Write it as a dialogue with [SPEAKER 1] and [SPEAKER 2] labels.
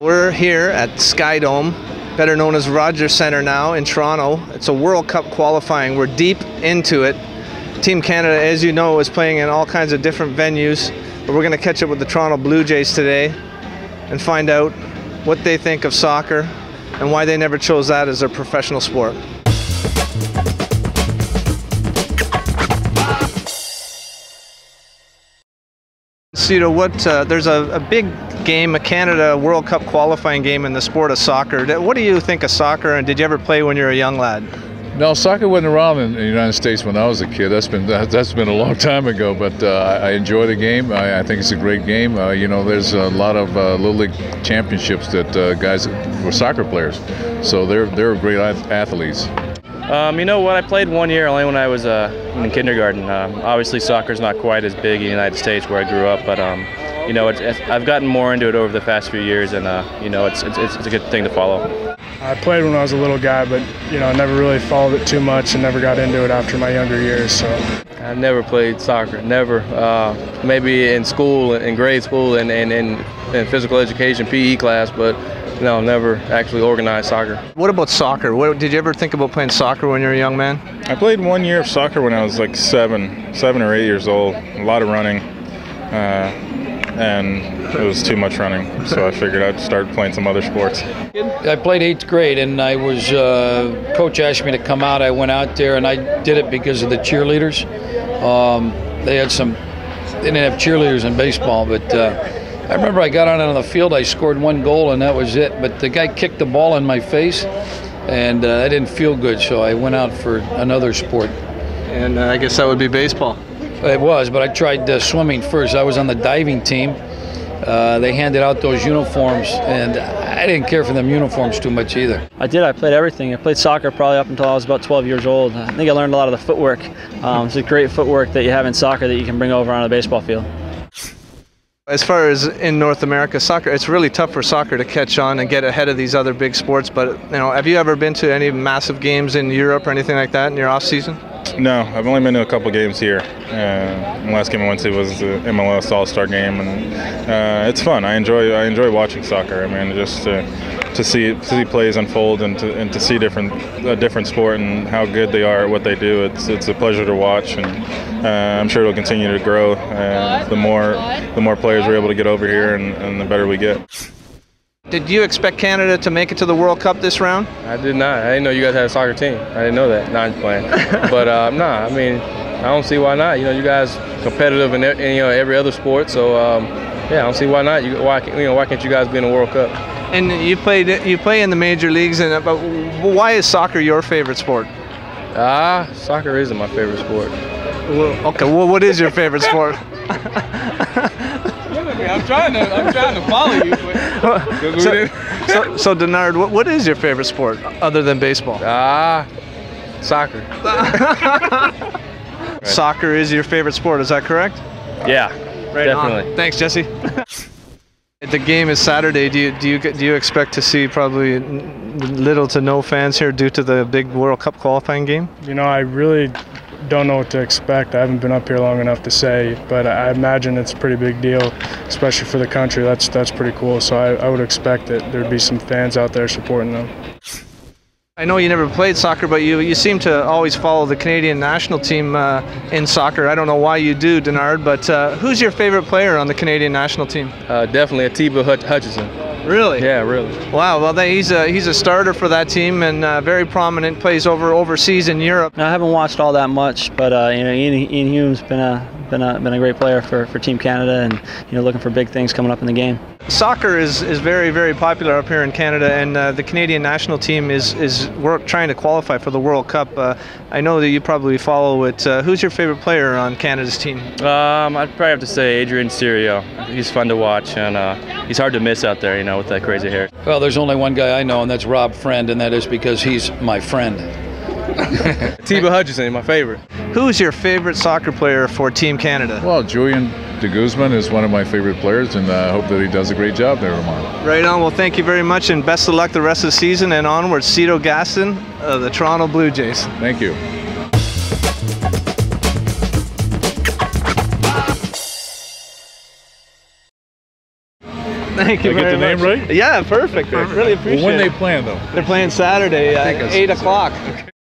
[SPEAKER 1] We're here at Skydome, better known as Rogers Centre now in Toronto. It's a World Cup qualifying. We're deep into it. Team Canada, as you know, is playing in all kinds of different venues, but we're going to catch up with the Toronto Blue Jays today and find out what they think of soccer and why they never chose that as their professional sport. Cito, there's a big game, a Canada World Cup qualifying game in the sport of soccer. What do you think of soccer, and did you ever play when you were a young lad?
[SPEAKER 2] No, soccer wasn't around in the United States when I was a kid. That's been a long time ago, but I enjoy the game. I think it's a great game. You know, there's a lot of Little League championships that guys were soccer players, so they're great athletes.
[SPEAKER 3] You know what? I played 1 year only when I was in kindergarten. Obviously, soccer's not quite as big in the United States where I grew up, but you know, I've gotten more into it over the past few years, and you know, it's a good thing to follow.
[SPEAKER 4] I played when I was a little guy, but you know, I never really followed it too much and never got into it after my younger years. So
[SPEAKER 3] I never played soccer. Never. Maybe in school, in grade school, and in physical education PE class, but. No, never actually organized soccer.
[SPEAKER 1] What about soccer? Did you ever think about playing soccer when you were a young man?
[SPEAKER 5] I played 1 year of soccer when I was like seven or 8 years old. A lot of running, and it was too much running, so I figured I'd start playing some other sports.
[SPEAKER 6] I played 8th grade, and I was coach asked me to come out. I went out there, and I did it because of the cheerleaders. They didn't have cheerleaders in baseball, but. I remember I got on the field, I scored 1 goal, and that was it. But the guy kicked the ball in my face, and I didn't feel good, so I went out for another sport.
[SPEAKER 1] And I guess that would be baseball.
[SPEAKER 6] It was, but I tried swimming first. I was on the diving team. They handed out those uniforms, and I didn't care for them uniforms too much either.
[SPEAKER 7] I did. I played everything. I played soccer probably up until I was about 12 years old. I think I learned a lot of the footwork. It's a great footwork that you have in soccer that you can bring over on a baseball field.
[SPEAKER 1] As far as in North America, soccer, it's really tough for soccer to catch on and get ahead of these other big sports. But you know, have you ever been to any massive games in Europe or anything like that in your off season?
[SPEAKER 5] No, I've only been to a couple games here. The last game I went to was the MLS All-Star game, and it's fun. I enjoy watching soccer. I mean, just to see plays unfold and to see a different sport and how good they are at what they do. It's a pleasure to watch, and I'm sure it'll continue to grow. The more players we're able to get over here, and the better we get.
[SPEAKER 1] Did you expect Canada to make it to the World Cup this round?
[SPEAKER 3] I did not. I didn't know you guys had a soccer team. I didn't know that. No, I'm playing. But nah, I mean, I don't see why not. You know, you guys competitive in every other sport, so yeah, I don't see why not. Why can't you guys be in the World Cup?
[SPEAKER 1] And you play in the major leagues, but why is soccer your favorite sport?
[SPEAKER 3] Soccer isn't my favorite sport.
[SPEAKER 1] Well, okay, well, what is your favorite sport?
[SPEAKER 3] I'm trying to follow you.
[SPEAKER 1] So Denard, what is your favorite sport other than baseball?
[SPEAKER 3] Soccer.
[SPEAKER 1] Soccer is your favorite sport, is that correct?
[SPEAKER 3] Yeah,
[SPEAKER 1] right
[SPEAKER 3] definitely.
[SPEAKER 1] On. Thanks, Jesse. The game is Saturday. Do you expect to see probably little to no fans here due to the big World Cup qualifying game?
[SPEAKER 4] you know, I really don't know what to expect. I haven't been up here long enough to say, but I imagine it's a pretty big deal, especially for the country. That's pretty cool. So I would expect that there'd be some fans out there supporting them.
[SPEAKER 1] I know you never played soccer, but you seem to always follow the Canadian national team in soccer. I don't know why you do, Denard, but who's your favorite player on the Canadian national team?
[SPEAKER 3] Definitely Atiba Hutchinson.
[SPEAKER 1] Really?
[SPEAKER 3] Yeah, really.
[SPEAKER 1] Wow. Well, he's a starter for that team and very prominent. Plays overseas in Europe.
[SPEAKER 7] I haven't watched all that much, but you know, Ian Hume's been a great player for Team Canada, and you know, looking for big things coming up in the game.
[SPEAKER 1] Soccer is very, very popular up here in Canada, and the Canadian national team is trying to qualify for the World Cup. I know that you probably follow it. Who's your favorite player on Canada's team?
[SPEAKER 3] I'd probably have to say Adrian Serio. He's fun to watch, and he's hard to miss out there, you know, with that crazy hair.
[SPEAKER 6] Well, there's only one guy I know, and that's Rob Friend, and that is because he's my friend.
[SPEAKER 3] Atiba Hutchinson, my favorite.
[SPEAKER 1] Who's your favorite soccer player for Team Canada?
[SPEAKER 2] Well, Julian de Guzman is one of my favorite players, and I hope that he does a great job there, Ramon.
[SPEAKER 1] Right on. Well, thank you very much, and best of luck the rest of the season, and onward, Cito Gaston of the Toronto Blue Jays.
[SPEAKER 2] Thank you.
[SPEAKER 1] Thank you
[SPEAKER 2] Did I
[SPEAKER 1] very
[SPEAKER 2] get the name
[SPEAKER 1] much.
[SPEAKER 2] right?
[SPEAKER 1] Yeah, perfect. I really appreciate
[SPEAKER 2] Well, when
[SPEAKER 1] it.
[SPEAKER 2] they playing though?
[SPEAKER 1] They're playing Saturday at 8 o'clock.